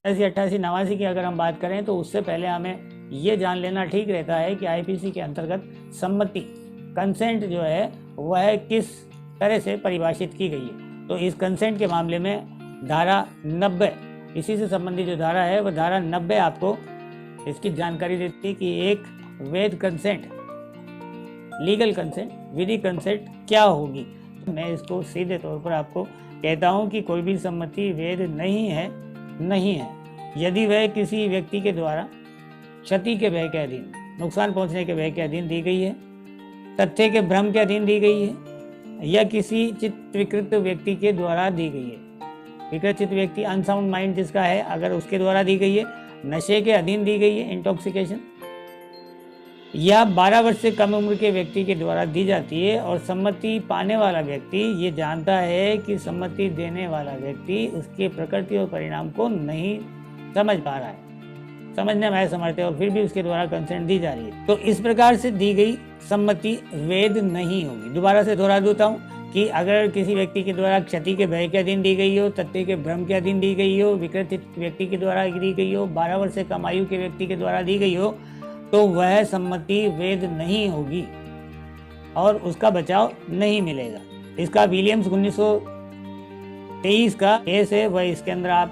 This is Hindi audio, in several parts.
88, 89 की अगर हम बात करें तो उससे पहले हमें ये जान लेना ठीक रहता है कि आईपीसी के अंतर्गत सम्मति कंसेंट जो है वह किस तरह से परिभाषित की गई है। तो इस कंसेंट के मामले में धारा 90, इसी से संबंधित जो धारा है वह धारा 90 आपको इसकी जानकारी देती है कि एक वैध कंसेंट, लीगल कंसेंट, विधि कंसेंट क्या होगी। तो मैं इसको सीधे तौर पर आपको कहता हूँ कि कोई भी सम्मति वैध नहीं है यदि वह किसी व्यक्ति के द्वारा क्षति के भय के अधीन, नुकसान पहुंचने के भय के अधीन दी गई है, तथ्य के भ्रम के अधीन दी गई है, या किसी चित्त विकृत व्यक्ति के द्वारा दी गई है। विकृत चित्त व्यक्ति अनसाउंड माइंड जिसका है, अगर उसके द्वारा दी गई है, नशे के अधीन दी गई है, इंटॉक्सिकेशन, या 12 वर्ष से कम उम्र के व्यक्ति के द्वारा दी जाती है और सम्मति पाने वाला व्यक्ति ये जानता है कि सम्मति देने वाला व्यक्ति उसके प्रकृति और परिणाम को नहीं समझ पा रहा है, समझने में असमर्थ है, और फिर भी उसके द्वारा कंसेंट दी जा रही है, तो इस प्रकार से दी गई सम्मति वैध नहीं होगी। दोबारा से दोहरा देता हूँ कि अगर किसी व्यक्ति के द्वारा क्षति के भय के अधीन दी गई हो, तथ्य के भ्रम के अधीन दी गई हो, विकृत व्यक्ति के द्वारा दी गई हो, 12 वर्ष से कम आयु के व्यक्ति के द्वारा दी गई हो, तो वह सम्मति वैध नहीं होगी और उसका बचाव नहीं मिलेगा। इसका विलियम्स 1923 का केस है, वह इसके अंदर आप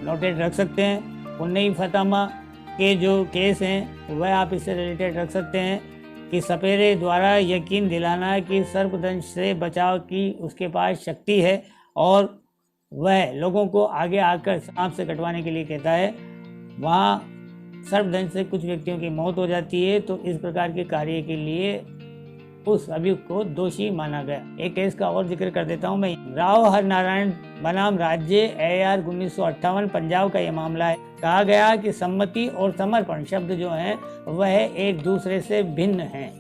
नोटेड रख सकते हैं। पुन्नई फतामा के जो केस हैं वह आप इससे रिलेटेड रख सकते हैं कि सपेरे द्वारा यकीन दिलाना कि सर्पदंश से बचाव की उसके पास शक्ति है और वह लोगों को आगे आकर सांप से कटवाने के लिए कहता है, वहाँ सर्पदंश से कुछ व्यक्तियों की मौत हो जाती है, तो इस प्रकार के कार्य के लिए उस अभियुक्त को दोषी माना गया। एक केस का और जिक्र कर देता हूं मैं। राव हरनारायण बनाम राज्य AR 1958 पंजाब का यह मामला है। कहा गया कि सम्मति और समर्पण शब्द जो हैं वह एक दूसरे से भिन्न हैं।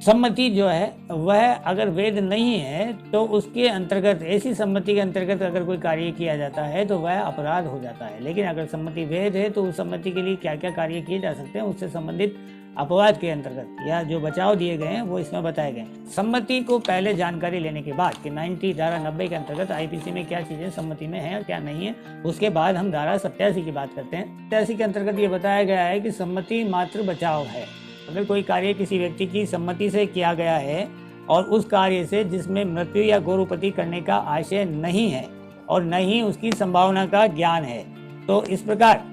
सम्मति जो है वह अगर वैध नहीं है तो उसके अंतर्गत, ऐसी सम्मति के अंतर्गत अगर कोई कार्य किया जाता है तो वह अपराध हो जाता है। लेकिन अगर सम्मति वैध है तो उस सम्मति के लिए क्या क्या कार्य किए जा सकते हैं, उससे संबंधित अपवाद के अंतर्गत या जो बचाव दिए गए हैं वो इसमें बताए गए हैं। सम्मति को पहले जानकारी लेने के बाद कि 90 धारा 90 के अंतर्गत आईपीसी में क्या चीजें सम्मति में है और क्या नहीं है, उसके बाद हम धारा 87 की बात करते हैं। 87 के अंतर्गत ये बताया गया है कि सम्मति मात्र बचाव है। अगर कोई कार्य किसी व्यक्ति की सम्मति से किया गया है और उस कार्य से जिसमें मृत्यु या गौरवपति करने का आशय नहीं है और न ही उसकी संभावना का ज्ञान है, तो इस प्रकार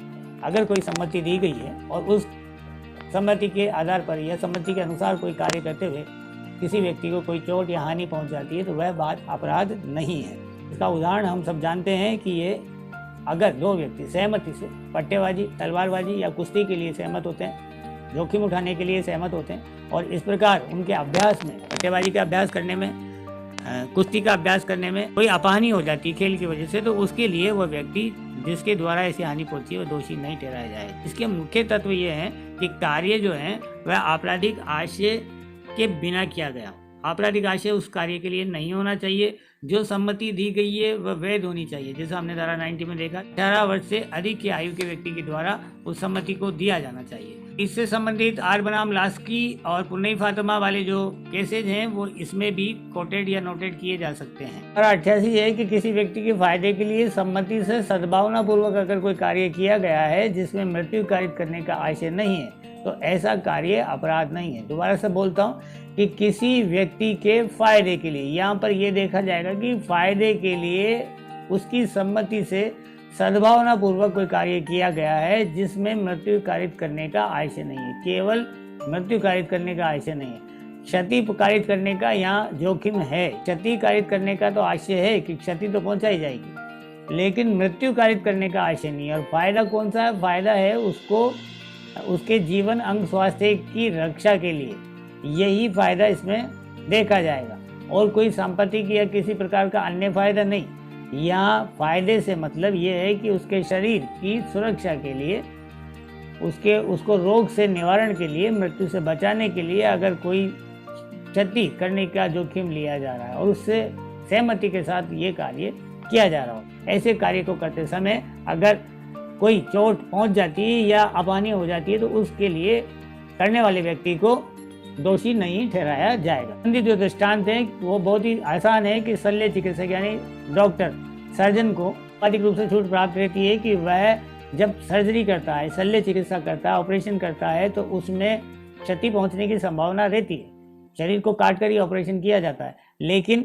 अगर कोई सम्मति दी गई है और उस सम्मति के आधार पर या सम्मति के अनुसार कोई कार्य करते हुए किसी व्यक्ति को कोई चोट या हानि पहुंच जाती है तो वह बात अपराध नहीं है। इसका उदाहरण हम सब जानते हैं कि ये अगर दो व्यक्ति सहमति से पट्टेबाजी, तलवारबाजी या कुश्ती के लिए सहमत होते हैं, जोखिम उठाने के लिए सहमत होते हैं और इस प्रकार उनके अभ्यास में, पट्टेबाजी का अभ्यास करने में, कुश्ती का अभ्यास करने में कोई अपहानि हो जाती है खेल की वजह से, तो उसके लिए वह व्यक्ति जिसके द्वारा ऐसी हानि पहुंची है वह दोषी नहीं ठहराया जाए। इसके मुख्य तत्व ये हैं कि कार्य जो है वह आपराधिक आशय के बिना किया गया। आपराधिक आशय उस कार्य के लिए नहीं होना चाहिए। जो सम्मति दी गई है वह वैध होनी चाहिए, जैसा हमने धारा 90 में देखा। 18 वर्ष से अधिक की आयु के व्यक्ति के द्वारा उस सम्मति को दिया जाना चाहिए। इससे संबंधित आर बनाम लास्की और पुन्नई फातिमा वाले जो केसेज हैं वो इसमें भी कोटेड या नोटेड किए जा सकते हैं। और 88 है कि किसी व्यक्ति के फायदे के लिए सम्मति से सद्भावना पूर्वक अगर कोई कार्य किया गया है जिसमें मृत्यु कारित करने का आशय नहीं है तो ऐसा कार्य अपराध नहीं है। दोबारा से बोलता हूँ कि किसी व्यक्ति के फायदे के लिए, यहाँ पर यह देखा जाएगा कि फायदे के लिए उसकी सम्मति से सद्भावना पूर्वक कोई कार्य किया गया है जिसमें मृत्यु कारित करने का आशय नहीं है। केवल मृत्यु कारित करने का आशय नहीं है, क्षति कारित करने का यहाँ जोखिम है। क्षति कारित करने का तो आशय है कि क्षति तो पहुंचाई जाएगी, लेकिन मृत्यु कारित करने का आशय नहीं है। और फायदा कौन सा है? फायदा है उसको उसके जीवन अंग स्वास्थ्य की रक्षा के लिए, यही फायदा इसमें देखा जाएगा और कोई सांपत्तिक या किसी प्रकार का अन्य फायदा नहीं। यहाँ फायदे से मतलब ये है कि उसके शरीर की सुरक्षा के लिए, उसको रोग से निवारण के लिए, मृत्यु से बचाने के लिए अगर कोई क्षति करने का जोखिम लिया जा रहा है और उससे सहमति के साथ ये कार्य किया जा रहा हो, ऐसे कार्य को करते समय अगर कोई चोट पहुंच जाती है या अपहानि हो जाती है तो उसके लिए करने वाले व्यक्ति को दोषी नहीं ठहराया जाएगा। जो दृष्टांत है वो बहुत ही आसान है कि शल्य चिकित्सक यानी डॉक्टर, सर्जन को आर्थिक रूप से छूट प्राप्त रहती है कि वह जब सर्जरी करता है, शल्य चिकित्सा करता है, ऑपरेशन करता है, तो उसमें क्षति पहुंचने की संभावना रहती है। शरीर को काट कर ही ऑपरेशन किया जाता है, लेकिन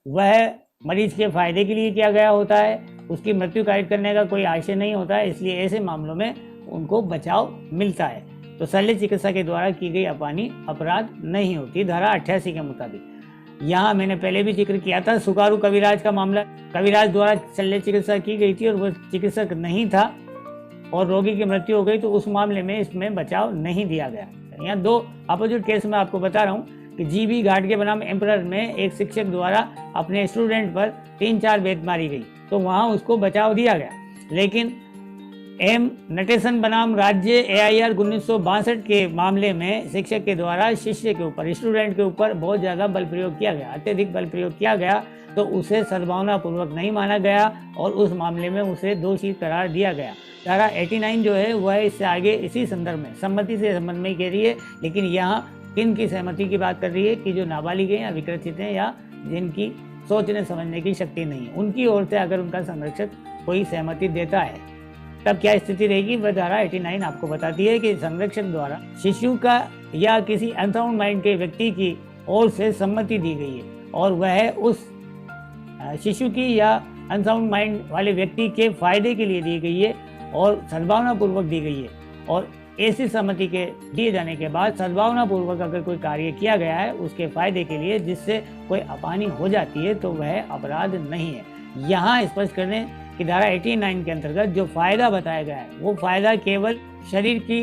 वह मरीज के फायदे के लिए किया गया होता है, उसकी मृत्यु कायद करने का कोई आशय नहीं होता है, इसलिए ऐसे मामलों में उनको बचाव मिलता है। तो शल्य चिकित्सा के द्वारा की गई अपानी अपराध नहीं होती धारा 88 के मुताबिक। यहाँ मैंने पहले भी जिक्र किया था सुकारू कविराज का मामला। कविराज द्वारा शल्य चिकित्सा की गई थी और वह चिकित्सक नहीं था और रोगी की मृत्यु हो गई, तो उस मामले में इसमें बचाव नहीं दिया गया। यहाँ दो अपोजिट केस में आपको बता रहा हूँ कि जीबी घाट के बनाम एम्परर में एक शिक्षक द्वारा अपने स्टूडेंट पर 3-4 बेत मारी गई, तो वहाँ उसको बचाव दिया गया। लेकिन एम नटेशन बनाम राज्य AIR 1962 के मामले में शिक्षक के द्वारा शिष्य के ऊपर, स्टूडेंट के ऊपर बहुत ज़्यादा बल प्रयोग किया गया, अत्यधिक बल प्रयोग किया गया, तो उसे सद्भावनापूर्वक नहीं माना गया और उस मामले में उसे दोषी करार दिया गया। धारा 89 जो है वह इससे आगे इसी संदर्भ में सम्मति से संबंध में कह रही है, लेकिन यहाँ किन की सहमति की बात कर रही है कि जो नाबालिग हैं या विकृतित हैं या जिनकी सोचने समझने की शक्ति नहीं है, उनकी ओर से अगर उनका संरक्षक कोई सहमति देता है तब क्या स्थिति रहेगी, वह धारा 89 आपको बताती है कि संरक्षक द्वारा शिशु का या किसी अनसाउंड माइंड के व्यक्ति की ओर से सम्मति दी गई है और वह उस शिशु की या अनसाउंड माइंड वाले व्यक्ति के फायदे के लिए दी गई है और सद्भावनापूर्वक दी गई है, और ऐसी सहमति के दिए जाने के बाद सद्भावनापूर्वक अगर कोई कार्य किया गया है उसके फायदे के लिए जिससे कोई अपानी हो जाती है तो वह अपराध नहीं है। यहाँ स्पष्ट कर दें कि धारा 89 के अंतर्गत जो फायदा बताया गया है वो फायदा केवल शरीर की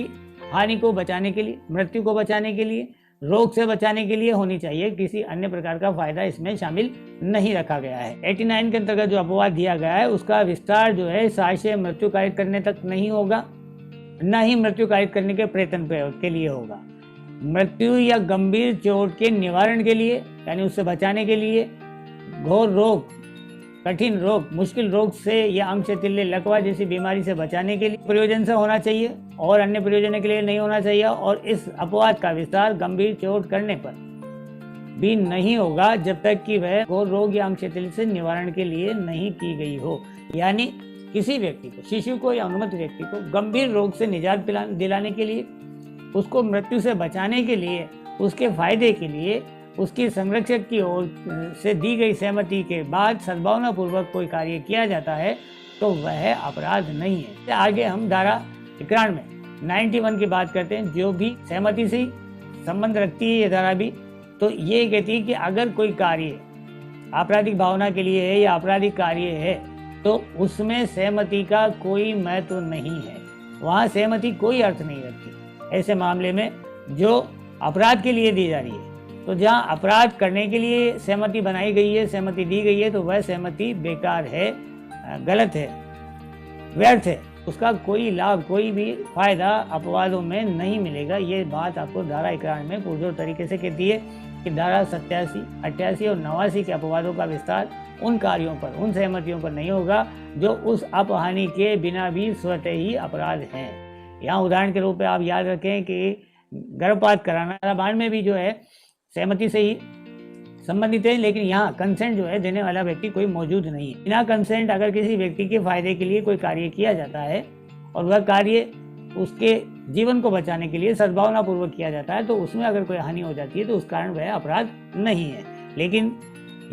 हानि को बचाने के लिए, मृत्यु को बचाने के लिए, रोग से बचाने के लिए होनी चाहिए, किसी अन्य प्रकार का फायदा इसमें शामिल नहीं रखा गया है। 89 के अंतर्गत जो अपवाद दिया गया है उसका विस्तार जो है साक्ष्य मृत्यु कायद करने तक नहीं होगा, न ही मृत्यु कायद करने के प्रयत्न के लिए होगा। मृत्यु या गंभीर चोट के निवारण के लिए यानी उससे बचाने के लिए, घोर रोग, कठिन रोग, मुश्किल रोग से या अंगशैथिल्य, लकवा जैसी बीमारी से बचाने के लिए प्रयोजन से होना चाहिए और अन्य प्रयोजन के लिए नहीं होना चाहिए। और इस अपवाद का विस्तार गंभीर चोट करने पर भी नहीं होगा जब तक कि वह घोर रोग या अंगशैथिल्य से निवारण के लिए नहीं की गई हो। यानी किसी व्यक्ति को, शिशु को या अनुमत व्यक्ति को गंभीर रोग से निजात दिलाने के लिए, उसको मृत्यु से बचाने के लिए, उसके फायदे के लिए, उसकी संरक्षक की ओर से दी गई सहमति के बाद सद्भावनापूर्वक कोई कार्य किया जाता है तो वह अपराध नहीं है। आगे हम धारा 91 की बात करते हैं, जो भी सहमति से संबंध रखती है ये धारा भी। तो ये कहती है कि अगर कोई कार्य आपराधिक भावना के लिए है या आपराधिक कार्य है तो उसमें सहमति का कोई महत्व नहीं है, वहाँ सहमति कोई अर्थ नहीं रखती। ऐसे मामले में जो अपराध के लिए दी जा रही है, तो जहाँ अपराध करने के लिए सहमति बनाई गई है, सहमति दी गई है, तो वह सहमति बेकार है, गलत है, व्यर्थ है, उसका कोई लाभ, कोई भी फायदा अपवादों में नहीं मिलेगा। ये बात आपको धारा 91 में पुरजोर तरीके से कहती है कि धारा 87, 88 और 89 के अपवादों का विस्तार उन कार्यों पर, उन सहमतियों पर नहीं होगा जो उस अपहानि के बिना भी स्वतः ही अपराध हैं। यहाँ उदाहरण के रूप में आप याद रखें कि गर्भपात कराना बाढ़ में भी जो है सहमति से ही संबंधित है, लेकिन यहाँ कंसेंट जो है देने वाला व्यक्ति कोई मौजूद नहीं है। बिना कंसेंट अगर किसी व्यक्ति के फायदे के लिए कोई कार्य किया जाता है और वह कार्य उसके जीवन को बचाने के लिए सद्भावनापूर्वक किया जाता है तो उसमें अगर कोई हानि हो जाती है तो उस कारण वह अपराध नहीं है। लेकिन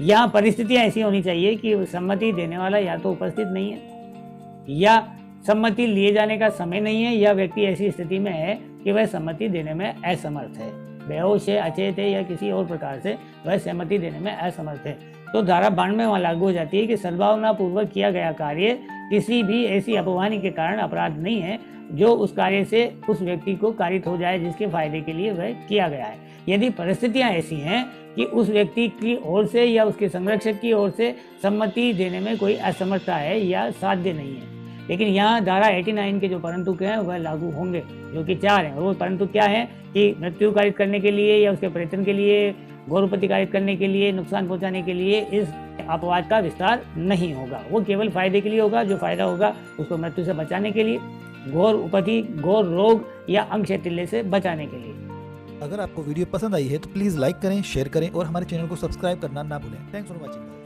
यहाँ परिस्थितियाँ ऐसी होनी चाहिए कि सम्मति देने वाला या तो उपस्थित नहीं है या सम्मति लिए जाने का समय नहीं है या व्यक्ति ऐसी स्थिति में है कि वह सम्मति देने में असमर्थ है, बेहोश है, अचेत है या किसी और प्रकार से वह सहमति देने में असमर्थ है। तो धारा 92 वहाँ लागू हो जाती है कि सद्भावनापूर्वक किया गया कार्य किसी भी ऐसी अपवानी के कारण अपराध नहीं है जो उस कार्य से उस व्यक्ति को कारित हो जाए जिसके फायदे के लिए वह किया गया है। यदि परिस्थितियाँ ऐसी हैं कि उस व्यक्ति की ओर से या उसके संरक्षक की ओर से सम्मति देने में कोई असमर्थता है या साध्य नहीं है, लेकिन यहाँ धारा 89 के जो परंतु हैं वह लागू होंगे, जो कि 4 हैं। वो परंतु क्या है कि मृत्यु कारित करने के लिए या उसके प्रयत्न के लिए, गौरवपति कारित करने के लिए, नुकसान पहुंचाने के लिए इस अपवाद का विस्तार नहीं होगा। वो केवल फायदे के लिए होगा, जो फायदा होगा उसको मृत्यु से बचाने के लिए, घोर उपति, घोर रोग या अंगशैथिल्य से बचाने के लिए। अगर आपको वीडियो पसंद आई है तो प्लीज़ लाइक करें, शेयर करें और हमारे चैनल को सब्सक्राइब करना ना भूलें। Thanks for watching.